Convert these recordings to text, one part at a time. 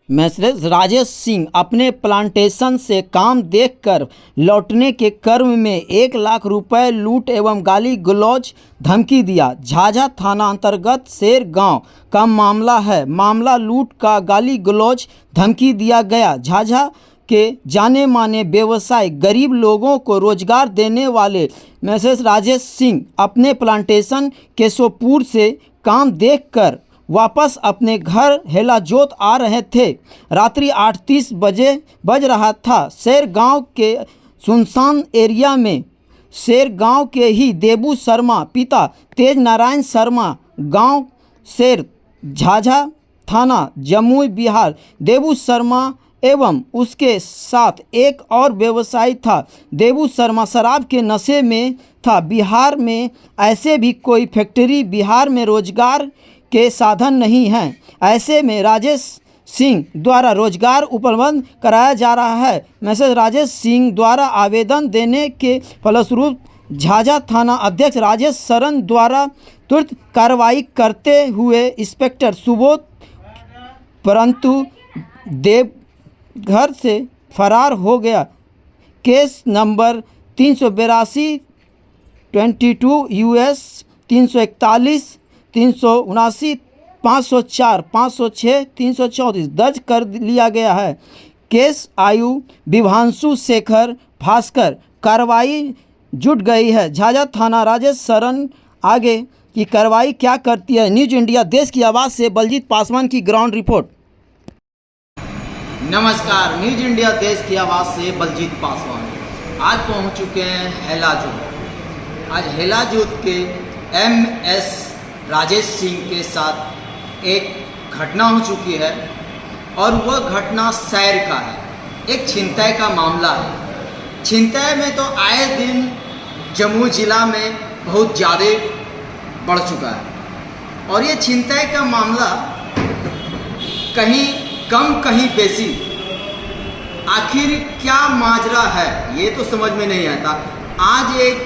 Message Rajesh Singh अपने plantation से काम देखकर लौटने के क्रम में 1 लाख रुपए लूट एवं गाली गलौज धमकी दिया। झाझा थाना अंतर्गत शेर गांव का मामला है। मामला लूट का गाली गलौज धमकी दिया गया। झाझा के जाने माने व्यवसायी गरीब लोगों को रोजगार देने वाले मैसेज राजेश सिंह अपने प्लांटेशन केशवपुर से काम देखकर वापस अपने घर हेलाजोत आ रहे थे। रात्रि 8:30 बजे बज रहा था। शेर गांव के सुनसान एरिया में शेर गांव के ही देबू शर्मा पिता तेज नारायण शर्मा गांव शेर झाझा थाना जमुई बिहार देबू शर्मा एवं उसके साथ एक और व्यवसायी था। देबू शर्मा शराब के नशे में था। बिहार में ऐसे भी कोई फैक्ट्री बिहार में रोजगार के साधन नहीं हैं। ऐसे में राजेश सिंह द्वारा रोजगार उपलब्ध कराया जा रहा है। मैसेज राजेश सिंह द्वारा आवेदन देने के फलस्वरूप झाझा थाना अध्यक्ष राजेश शरण द्वारा तुरंत कार्रवाई करते हुए इंस्पेक्टर सुबोध परंतु देव घर से फरार हो गया। केस नंबर 382 22 US 341 379 504 506 334 दर्ज कर लिया गया है। केस आयु विभांशु शेखर भास्कर। कार्रवाई जुट गई है। झाझा थाना राजेश शरण आगे की कार्रवाई क्या करती है। न्यूज इंडिया देश की आवाज़ से बलजीत पासवान की ग्राउंड रिपोर्ट। नमस्कार, न्यूज इंडिया देश की आवाज़ से बलजीत पासवान आज पहुंच चुके हैं हेलाजोत। आज हेलाजोत के MS राजेश सिंह के साथ एक घटना हो चुकी है और वह घटना शहर का है। एक छिनतई का मामला है। छिनतई में तो आए दिन जमुई ज़िला में बहुत ज़्यादा बढ़ चुका है और ये छिनतई का मामला कहीं कम कहीं बेसी। आखिर क्या माजरा है ये तो समझ में नहीं आता। आज एक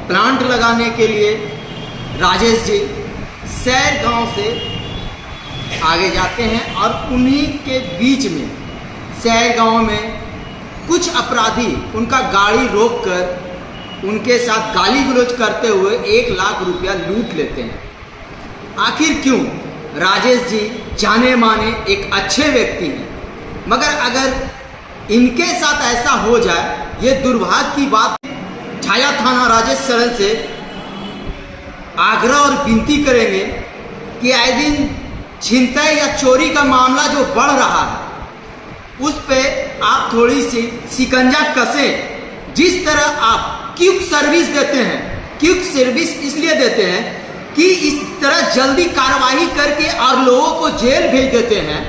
प्लांट लगाने के लिए राजेश जी शेर गांव से आगे जाते हैं और उन्हीं के बीच में शेर गांव में कुछ अपराधी उनका गाड़ी रोककर उनके साथ गाली गलौज करते हुए 1 लाख रुपया लूट लेते हैं। आखिर क्यों? राजेश जी जाने माने एक अच्छे व्यक्ति हैं, मगर अगर इनके साथ ऐसा हो जाए ये दुर्भाग्य की बात। झाझा थाना राजेश शरण से आग्रह और विनती करेंगे कि आए दिन छिनतई या चोरी का मामला जो बढ़ रहा है उस पे आप थोड़ी सी शिकंजा कसें। जिस तरह आप क्विक सर्विस देते हैं, क्विक सर्विस इसलिए देते हैं कि इस तरह जल्दी कार्रवाई करके और लोगों को जेल भेज देते हैं,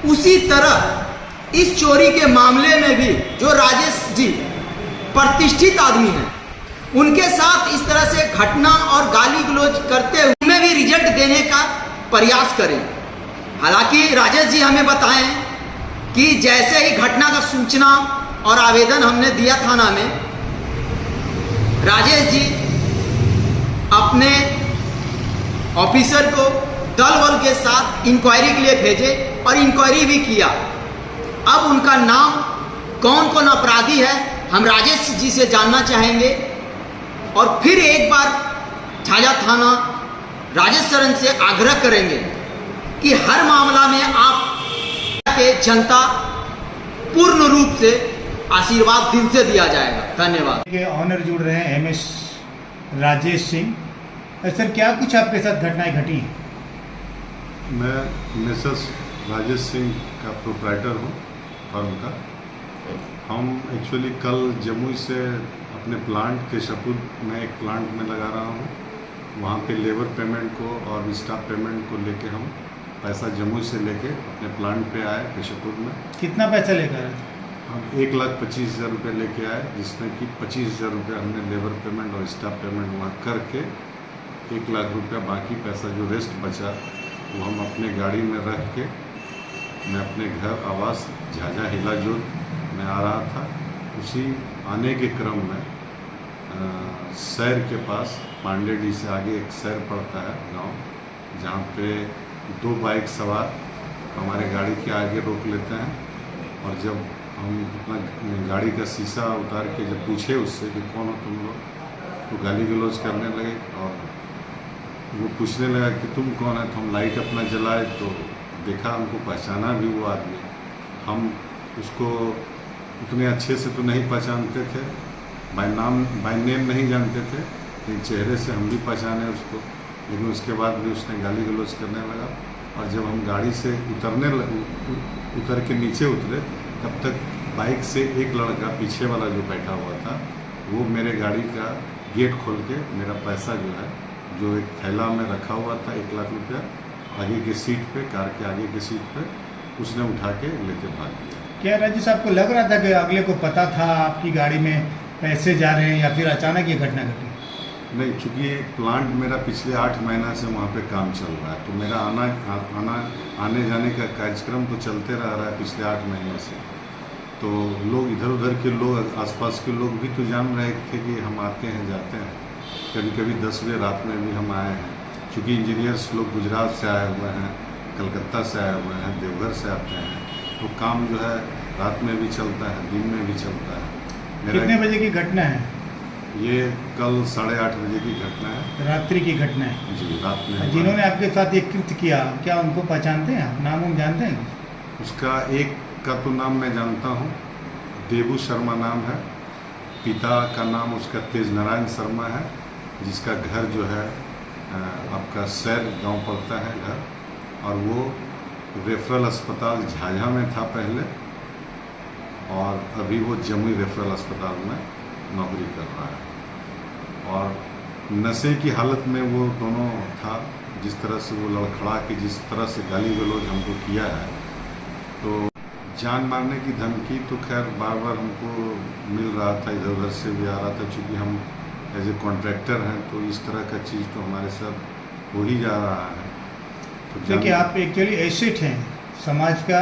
उसी तरह इस चोरी के मामले में भी जो राजेश जी प्रतिष्ठित आदमी हैं उनके साथ इस तरह से घटना और गाली गलौज करते हुए उनमें भी रिजल्ट देने का प्रयास करें। हालांकि राजेश जी हमें बताएं कि जैसे ही घटना का सूचना और आवेदन हमने दिया थाना में, राजेश जी अपने ऑफिसर को दल बल के साथ इंक्वायरी के लिए भेजे और इंक्वायरी भी किया। अब उनका नाम कौन कौन अपराधी है हम राजेश जी से जानना चाहेंगे और फिर एक बार झाझा थाना राजेश शरण से आग्रह करेंगे कि हर मामला में आप के जनता पूर्ण रूप से आशीर्वाद दिल से दिया जाएगा। धन्यवाद। के ऑनर जुड़ रहे हैं MS राजेश सिंह। सर क्या कुछ आपके साथ घटनाएं घटी हैं? मैं मिसेस राजेश सिंह का प्रोप्राइटर हूँ फर्म का। हम एक्चुअली कल जमुई से अपने प्लांट केशवपुर में एक प्लांट में लगा रहा हूँ। वहाँ पे लेबर पेमेंट को और स्टाफ पेमेंट को लेके हम पैसा जमुई से लेके अपने प्लांट पे आए केशवपुर में। कितना पैसा लेकर आए? हम 1,25,000 रुपये लेके आए, जिसमें कि 25,000 रुपये हमने लेबर पेमेंट और स्टाफ पेमेंट वहाँ करके 1 लाख रुपया बाकी पैसा जो रेस्ट बचा वो हम अपने गाड़ी में रख के मैं अपने घर आवास झाझा हेलाजोत में आ रहा था। उसी आने के क्रम में शहर के पास पांडेडी से आगे एक शहर पड़ता है गांव, जहाँ पे 2 बाइक सवार हमारे गाड़ी के आगे रोक लेते हैं, और जब हम अपना गाड़ी का शीशा उतार के जब पूछे उससे कि कौन हो तुम लोग, तो गाली गलौज करने लगे। और वो पूछने लगा कि तुम कौन है, तो हम लाइट अपना जलाए तो देखा, हमको पहचाना भी वो आदमी। हम उसको उतने अच्छे से तो नहीं पहचानते थे, बाय नेम नहीं जानते थे, लेकिन चेहरे से हम भी पहचाने उसको। लेकिन उसके बाद भी उसने गाली गलौज करने लगा। और जब हम गाड़ी से उतर के नीचे उतरे, तब तक बाइक से एक लड़का पीछे वाला जो बैठा हुआ था, वो मेरे गाड़ी का गेट खोल के मेरा पैसा जो है, जो एक थैला में रखा हुआ था 1 लाख रुपया, आगे की सीट पे, कार के आगे की सीट पे उसने उठा के लेके भाग दिया। क्या राजेश आपको लग रहा था कि अगले को पता था आपकी गाड़ी में पैसे जा रहे हैं, या फिर अचानक ये घटना घटी? नहीं, चूँकि प्लांट मेरा पिछले 8 महीना से वहाँ पे काम चल रहा है, तो मेरा आने जाने का कार्यक्रम तो चलते रह रहा है पिछले 8 महीने से। तो लोग इधर उधर के लोग, आसपास के लोग भी तो जान रहे थे कि हम आते हैं जाते हैं। कभी कभी 10 बजे रात में भी हम आए हैं, चूँकि इंजीनियर्स लोग गुजरात से आए हुए हैं, कलकत्ता से आए हुए हैं, देवघर से आते हैं, तो काम जो है रात में भी चलता है, दिन में भी चलता है। कितने बजे की घटना है? ये कल 8:30 बजे की घटना है, रात्रि की घटना है। जी रात में। जिन्होंने आपके साथ ये कृत्य किया, क्या उनको पहचानते हैं आप, नाम हम जानते हैं? उसका एक का तो नाम मैं जानता हूँ, देबू शर्मा नाम है। पिता का नाम उसका तेज नारायण शर्मा है, जिसका घर जो है आपका सैर गांव पड़ता है घर, और वो रेफरल अस्पताल झाझा में था पहले, और अभी वो जमुई रेफरल अस्पताल में नौकरी कर रहा है। और नशे की हालत में वो दोनों था। जिस तरह से वो लड़खड़ा के जिस तरह से गाली गलौज हमको किया है, तो जान मारने की धमकी तो खैर बार बार हमको मिल रहा था, इधर उधर से भी आ रहा था। चूँकि हम एज ए कॉन्ट्रैक्टर हैं, तो इस तरह का चीज़ तो हमारे साथ हो ही जा रहा है। तो देखिए, आप एक्चुअली एसेट हैं समाज का,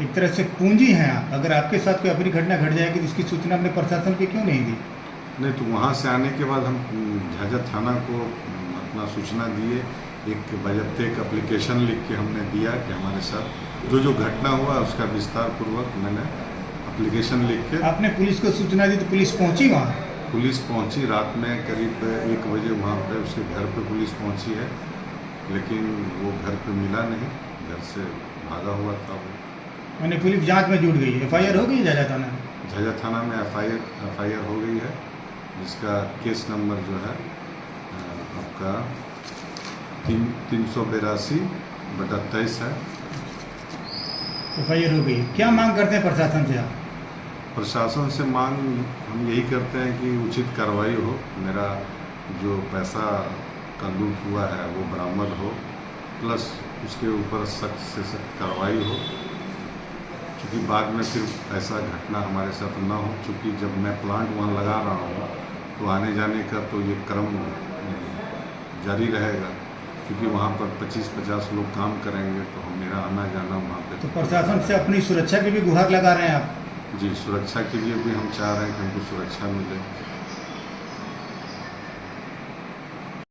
एक तरह से पूंजी हैं आप। अगर आपके साथ कोई अपनी घटना घट जाएगी तो इसकी सूचना अपने प्रशासन को क्यों नहीं दी? नहीं, तो वहाँ से आने के बाद हम झाझा थाना को अपना सूचना दिए, एक बाज़ाब्ते एक एप्लीकेशन लिख के हमने दिया कि हमारे साथ जो घटना हुआ उसका विस्तार पूर्वक मैंने एप्लीकेशन लिख के। आपने पुलिस को सूचना दी तो पुलिस पहुंची वहाँ? पुलिस पहुंची रात में करीब 1 बजे वहाँ पे उसके घर पे पुलिस पहुंची है, लेकिन वो घर पे मिला नहीं, घर से भागा हुआ था वो। मैंने पुलिस जांच में जुट गई है, FIR हो गई झाझा थाना में? झाझा थाना में FIR हो गई है, जिसका केस नंबर जो है आपका 382/23 है। FIR हो गई। क्या मांग करते हैं प्रशासन से आप? प्रशासन से मांग हम यही करते हैं कि उचित कार्रवाई हो, मेरा जो पैसा का लूट हुआ है वो बरामद हो, प्लस उसके ऊपर सख्त से सख्त कार्रवाई हो, क्योंकि बाद में फिर ऐसा घटना हमारे साथ ना हो। क्योंकि जब मैं प्लांट वहाँ लगा रहा हूँ, तो आने जाने का तो ये क्रम जारी रहेगा, क्योंकि वहाँ पर 25-50 लोग काम करेंगे, तो मेरा आना जाना वहाँ पे। तो प्रशासन से अपनी सुरक्षा की भी गुहार लगा रहे हैं आप? जी, सुरक्षा के लिए भी हम चाह रहे हैं कि हमको सुरक्षा मिले।